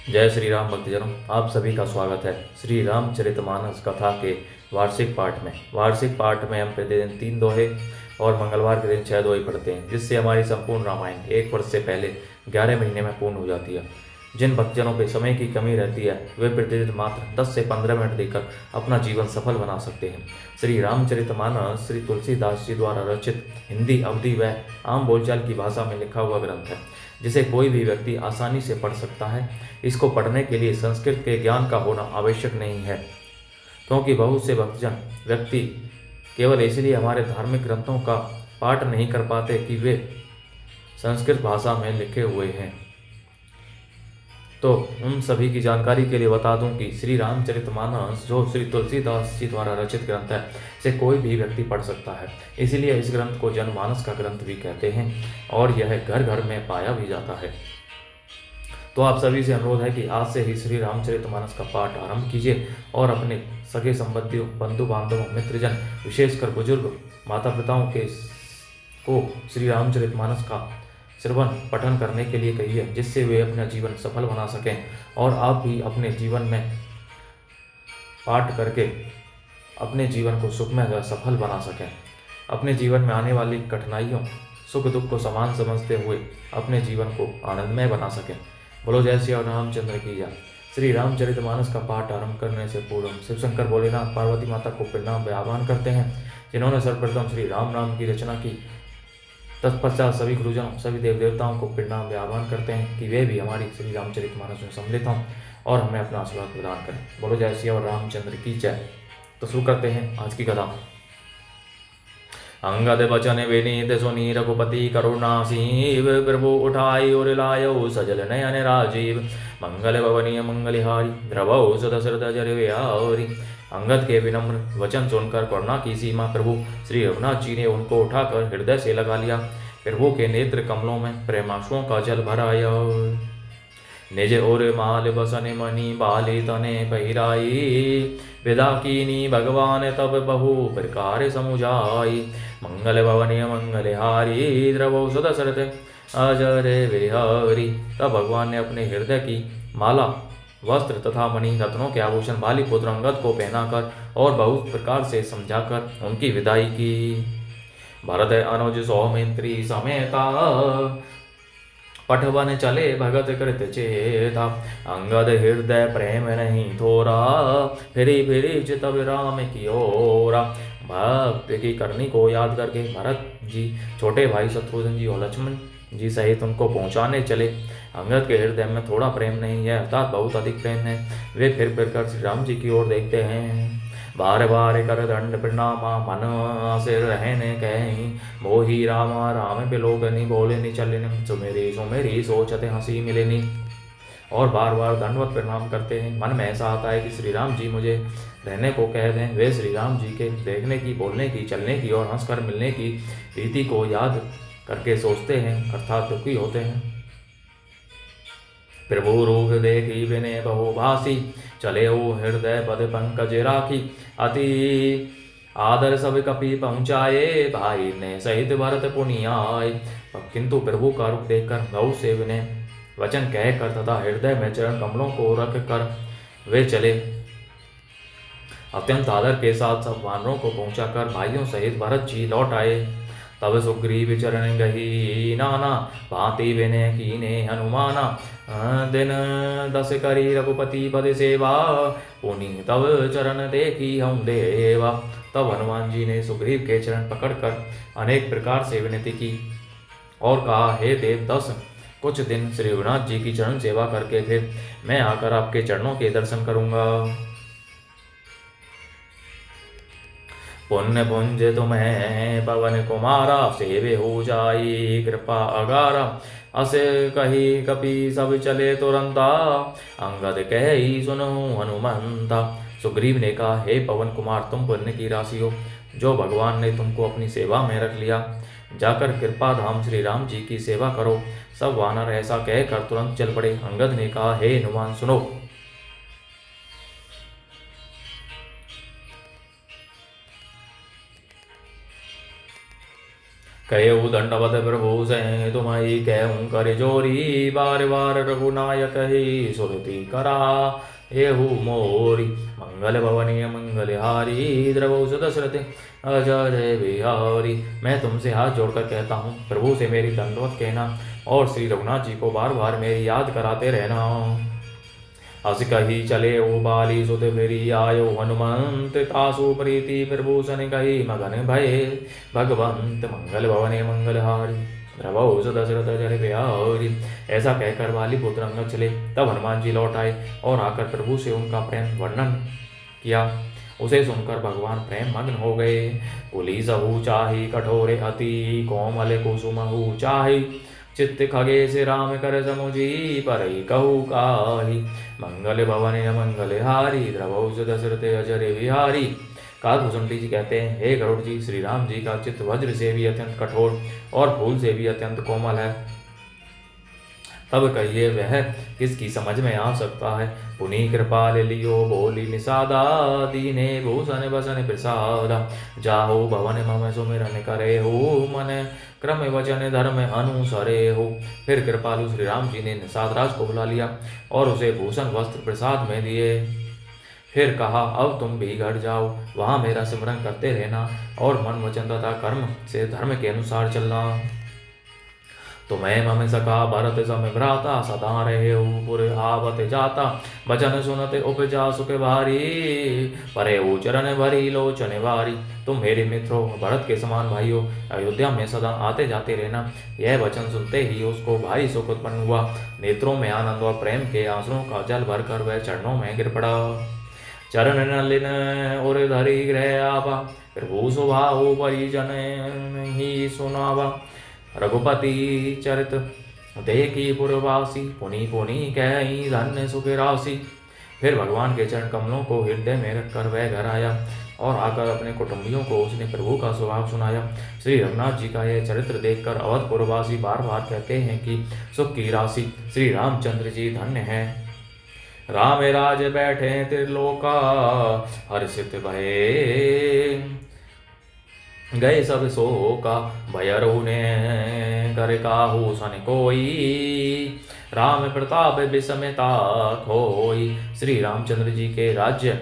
जय श्री राम भक्तजनों, आप सभी का स्वागत है श्री रामचरितमानस कथा के वार्षिक पाठ में। वार्षिक पाठ में हम प्रतिदिन 3 दोहे और मंगलवार के दिन 6 दोहे पढ़ते हैं, जिससे हमारी संपूर्ण रामायण एक वर्ष से पहले 11 महीने में पूर्ण हो जाती है। जिन भक्तजनों पे समय की कमी रहती है वे प्रतिदिन मात्र 10 से 15 मिनट देकर अपना जीवन सफल बना सकते हैं। श्री रामचरितमानस श्री तुलसीदास जी द्वारा रचित हिंदी, अवधी व आम बोलचाल की भाषा में लिखा हुआ ग्रंथ है, जिसे कोई भी व्यक्ति आसानी से पढ़ सकता है। इसको पढ़ने के लिए संस्कृत के ज्ञान का होना आवश्यक नहीं है, क्योंकि बहुत से भक्तजन व्यक्ति केवल इसलिए हमारे धार्मिक ग्रंथों का पाठ नहीं कर पाते कि वे संस्कृत भाषा में लिखे हुए हैं। तो उन सभी की जानकारी के लिए बता दूं कि श्री रामचरितमानस जो श्री तुलसीदास जी द्वारा रचित ग्रंथ है, इसे कोई भी व्यक्ति पढ़ सकता है। इसीलिए इस ग्रंथ को जनमानस का ग्रंथ भी कहते हैं और यह घर घर में पाया भी जाता है। तो आप सभी से अनुरोध है कि आज से ही श्री रामचरितमानस का पाठ आरंभ कीजिए और अपने सगे संबंधियों, बंधु बांधवों, मित्रजन, विशेषकर बुजुर्ग माता पिताओं के को श्री रामचरितमानस का श्रवण पठन करने के लिए कहिए, जिससे वे अपना जीवन सफल बना सकें और आप भी अपने जीवन में पाठ करके अपने जीवन को सुखमय व सफल बना सकें। अपने जीवन में आने वाली कठिनाइयों, सुख दुख को समान समझते हुए अपने जीवन को आनंदमय बना सकें। बोलो जय श्री रामचंद्र की जय। श्री रामचरितमानस का पाठ आरंभ करने से पूर्व शिव शंकर भोलेनाथ पार्वती माता को प्रणाम व आह्वान करते हैं, जिन्होंने सर्वप्रथम श्री राम नाम की रचना की। तत्पश्चात सभी गुरुजनों, सभी देव देवताओं को प्रणाम व आह्वान करते हैं कि वे भी हमारी श्री रामचरितमानस में सम्मिलित हों और हमें अपना आशीर्वाद प्रदान करें। बोलो जय श्री रामचंद्र की जय। तो शुरू करते हैं आज की कथा। अंगद बचन विनीत सुनी रघुपति करुणासीव, प्रभु उठाई और लायो सजल नयन राजीव। मंगल भवनीय मंगलिहारी, द्रवौ सुदशरथ जर विहारी। अंगद के विनम्र वचन सुनकर करुणा की सीमा प्रभु श्री रघुनाथ जी ने उनको उठाकर हृदय से लगा लिया। प्रभु के नेत्र कमलों में प्रेमाश्रुओं का जल भर आया। निज और माल बसन मणि बाली तने पहिराई, विदा कीनी भगवान तब बहु प्रकार समुझाई। मंगल भवनीय मंगलहारी, द्रवौ सुदशरथ अजर विहारी। तब भगवान ने अपने हृदय की माला, वस्त्र तथा मणि रत्नों के आभूषण बाली पुत्र अंगद को पहनाकर और बहुत प्रकार से समझाकर उनकी विदाई की। भरत अनुज सौमित्री समेता, पठवन चले भगत कृत चेता। अंगद हृदय प्रेम नहीं थोरा, फिरी फिरी चित राम की ओरा। भक्त की करनी को याद करके भरत जी छोटे भाई शत्रुघ्न जी और लक्ष्मण जी सहित उनको पहुंचाने चले। अंगद के हृदय में थोड़ा प्रेम नहीं है, अर्थात बहुत अधिक प्रेम है। वे फिर कर श्री राम जी की ओर देखते हैं। बार बार कर दंड प्रणामा, मन सिर रहने कहीं। मोही रामा राम बिलोगनी, बोले नि चलनी सुमेरी सुमेरी सोचते हंसी मिलेनी। और बार बार दंडवत प्रणाम करते हैं। मन में ऐसा आता है कि श्री राम जी मुझे रहने को कह दें। वे श्री राम जी के देखने की, बोलने की, चलने की और हंसकर मिलने की रीति को याद करके सोचते हैं, अर्थात दुखी होते हैं। प्रभु रूप देखी विनय बहुभाषी, चले ओ हृदय पद पंकज राखी। अति आदर सब कपि पहुँचाए, भाई ने सहित भरत पुनियाए। किंतु प्रभु का रूप देखकर बहुत से विनय वचन कहकर तथा हृदय में चरण कमलों को रख कर वे चले। अत्यंत आदर के साथ सब वानरों को पहुंचाकर भाइयों सहित भरत जी लौट आए। तब सुग्रीव चरण गही नाना, भांति विनय कीने हनुमाना। दिन 10 करी रघुपति पद सेवा, पुनि तब चरण देखी हम देवा। तब हनुमान जी ने सुग्रीव के चरण पकड़कर अनेक प्रकार से विनती की और कहा, हे देव 10 कुछ दिन श्री रघुनाथ जी की चरण सेवा करके फिर मैं आकर आपके चरणों के दर्शन करूंगा। पुण्य पुंज तुम्हें पवन कुमारा, सेवे हो जाई कृपा अगारा। अस कही कपि सब चले तुरंता, अंगद कही सुनो हनुमंता। सुग्रीव ने कहा, हे पवन कुमार, तुम पुण्य की राशि हो, जो भगवान ने तुमको अपनी सेवा में रख लिया। जाकर कृपा धाम श्री राम जी की सेवा करो। सब वानर ऐसा कहकर तुरंत चल पड़े। अंगद ने कहा, हे हनुमान सुनो। कहु दंडवत प्रभु से तुम्हारी कहूँ कर जोरी, बार बार रघुनायक ही सुरति करा एहु मोरी। मंगल भवनीय मंगलहारी, द्रवौ दशरथ अजय बिहारी। मैं तुमसे हाथ जोड़कर कहता हूँ, प्रभु से मेरी दंडवत कहना और श्री रघुनाथ जी को बार बार मेरी याद कराते रहना। हस कही चले ओ बाली सुत फेरी आयो हनुमंत, तासु प्रीति प्रभूषण कही मगन भय भगवंत। मंगल भवने मंगलहारी, द्रवौ दशरथ जय बिहारी। ऐसा कहकर बाली पुत्र अंगद चले। तब हनुमान जी लौट आए और आकर प्रभु से उनका प्रेम वर्णन किया। उसे सुनकर भगवान प्रेम मग्न हो गए। कुलीसहु चाहि कठोरे अति, कोमल कुसुमहु चाहि चित्त खगे से राम कर समुझी, परई कहु काही। मंगल भवन मंगलहारी, द्रवौ दशरथ अजय बिहारी। काकभूषुंडी जी कहते हैं, हे गरुड़ जी, श्री राम जी का चित्त वज्र से भी अत्यंत कठोर और फूल से भी अत्यंत कोमल है। तब कहिए वह किसकी समझ में आ सकता है। पुनि कृपाल लियो बोली निषादा, दीने भूषण बसन प्रसादा। जाहो भवन मम सुमिरन करे हो, मन क्रम वचन धर्म अनुसरे हो। फिर कृपालु श्री राम जी ने निषाद राज को बुला लिया और उसे भूषण वस्त्र प्रसाद में दिए। फिर कहा, अब तुम भी घर जाओ, वहां मेरा सिमरन करते रहना और मन वचन तथा कर्म से धर्म के अनुसार चलना। तुम्हें मम सका भरत सम भ्राता, सदा रहे पुर आवत जाता। वचन सुनते उपजा सुख भारी, परे चरण भरी लोचन वारी। तुम मेरे मित्रों भरत के समान भाइयों, अयोध्या में सदा आते जाते रहना। यह वचन सुनते ही उसको भारी सुख उत्पन्न हुआ। नेत्रों में आनंद और प्रेम के आंसुओं का जल भरकर वह चरणों में गिर पड़ा। चरण नलिन और धरी गृह आवा, प्रभु स्वभाव परिजन ही सुनावा। रघुपति चरित देखी पुरवासी, पुनि पुनि कही धन्य सुख राशि। फिर भगवान के चरण कमलों को हृदय में रखकर वह घर आया और आकर अपने कुटुंबियों को उसने प्रभु का स्वभाव सुनाया। श्री रघुनाथ जी का यह चरित्र देखकर अवधपुरवासी बार बार कहते हैं कि सुख की राशि श्री रामचंद्र जी धन्य हैं। राम राज बैठे त्रिलोका, हर्षित भये गए सब शोका। भयरहु ने कर काहू सन कोई, राम प्रताप विस्मता खोई। श्री रामचंद्र जी के राज्य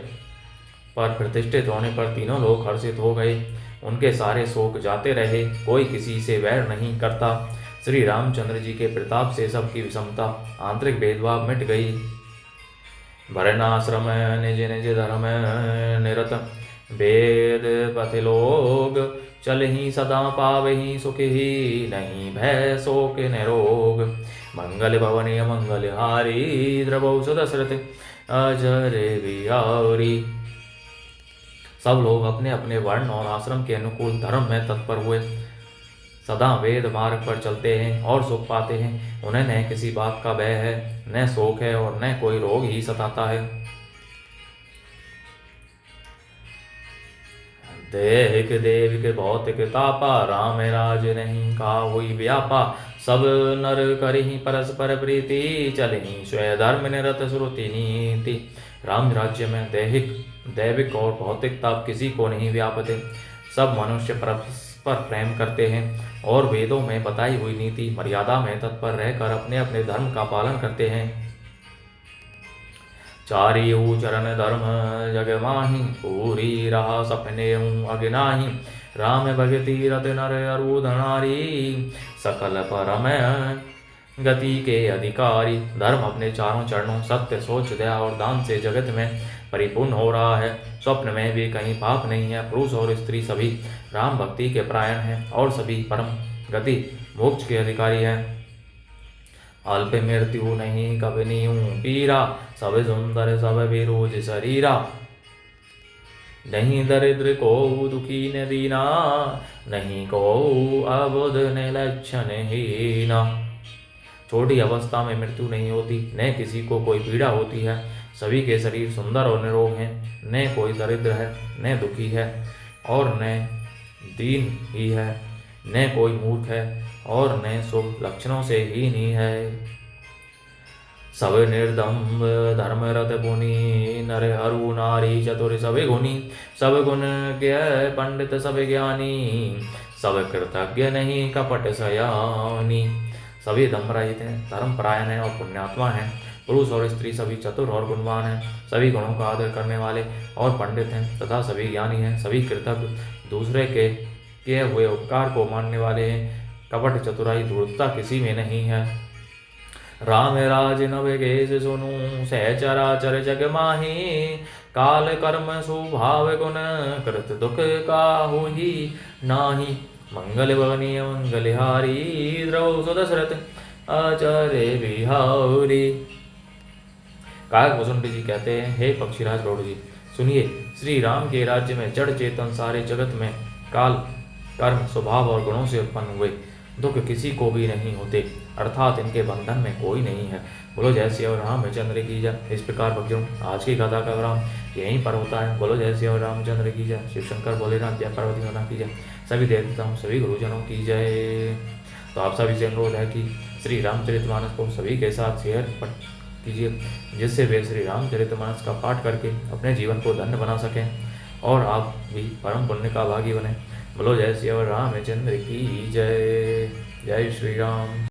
पर प्रतिष्ठित होने पर तीनों लोग हर्षित हो गए। उनके सारे शोक जाते रहे, कोई किसी से वैर नहीं करता। श्री रामचंद्र जी के प्रताप से सबकी विषमता आंतरिक भेदभाव मिट गई। भरनाश्रम निज निज धर्म निरत, वेद पथ लोग चल ही सदा पावही सुख ही, नहीं भय शोक निरोग। मंगल भवनीय मंगलहारी, द्रवौ दशरथ अजय बिहारी। सब लोग अपने अपने वर्ण और आश्रम के अनुकूल धर्म में तत्पर हुए, सदा वेद मार्ग पर चलते हैं और सुख पाते हैं। उन्हें न किसी बात का भय है, न शोक है और न कोई रोग ही सताता है। देहिक देविक भौतिक तापा, राम राज नहीं का हुई व्यापा। सब नर करहि परस्पर प्रीति, चलहि स्वय धर्म निरत श्रुति नीति। राम राज्य में दैविक और भौतिक ताप किसी को नहीं व्यापते। सब मनुष्य परस्पर प्रेम करते हैं और वेदों में बताई हुई नीति मर्यादा में तत्पर रहकर अपने अपने धर्म का पालन करते हैं। चारियु चरण धर्म जग माही, पूरी रहा सपने अगनाही। राम भगति रत नर अरूध नारी, सकल परम गति के अधिकारी। धर्म अपने चारों चरणों सत्य सोच दया और दान से जगत में परिपूर्ण हो रहा है। स्वप्न में भी कहीं पाप नहीं है। पुरुष और स्त्री सभी राम भक्ति के परायण हैं और सभी परम गति मोक्ष के अधिकारी हैं। अल्प मृत्यु नहीं कभी नीऊ पीरा, सब सुंदर सब विरोज शरीरा। नहीं दरिद्र को दुखी न दीना, नहीं को अबुध न लक्षण हीना। छोटी अवस्था में मृत्यु नहीं होती, न किसी को कोई पीड़ा होती है। सभी के शरीर सुंदर और निरोग हैं, न कोई दरिद्र है, न दुखी है और न दीन ही है, न कोई मूर्ख है और न शुभ लक्षणों से हीन ही है। सब निर्दम्ब धर्मरत पुनि, नर अरु नारी चतुर सब गुणी। सब गुण ज्ञ पंडित सब ज्ञानी, सब कृतज्ञ नहीं कपट सयानी। सभी धर्मरहित हैं, धर्मपरायण हैं और पुण्यात्मा हैं। पुरुष और स्त्री सभी चतुर और गुणवान हैं। सभी गुणों का आदर करने वाले और पंडित हैं तथा सभी ज्ञानी हैं। सभी कृतज्ञ, दूसरे के किए हुए उपकार को मानने वाले हैं। कपट चतुराई धूर्तता किसी में नहीं है। राम राज नवगेश सुनु सहचराचर जग माही। काल कर्म स्वभाव गुण कृत दुख काहू ही नाही। मंगल भवनीय मंगलहारी द्रौ सुदशरथ आचार्य बिहारी। कायक वसुंठ जी कहते हैं, हे पक्षीराज गौड़ जी, सुनिए, श्री राम के राज्य में जड़ चेतन सारे जगत में काल कर्म स्वभाव और गुणों से उत्पन्न हुए। दुख किसी को भी नहीं होते, अर्थात इनके बंधन में कोई नहीं है। बोलो जय श्री रामचंद्र की जय। इस प्रकार भक्तों, आज की कथा का विराम यहीं पर होता है। बोलो जय श्री रामचंद्र की जय। शिव शंकर भोलेनाथ जय पार्वती माता की जय। सभी देवताओं सभी गुरुजनों की जय। तो आप सभी से अनुरोध है कि श्री रामचरितमानस को सभी के साथ शेयर कीजिए, जिससे वे श्री रामचरितमानस का पाठ करके अपने जीवन को धन्य बना सकें और आप भी परम पुण्य का भागी बने। बोलो जय श्री रामचंद्र की जय। जय श्री राम।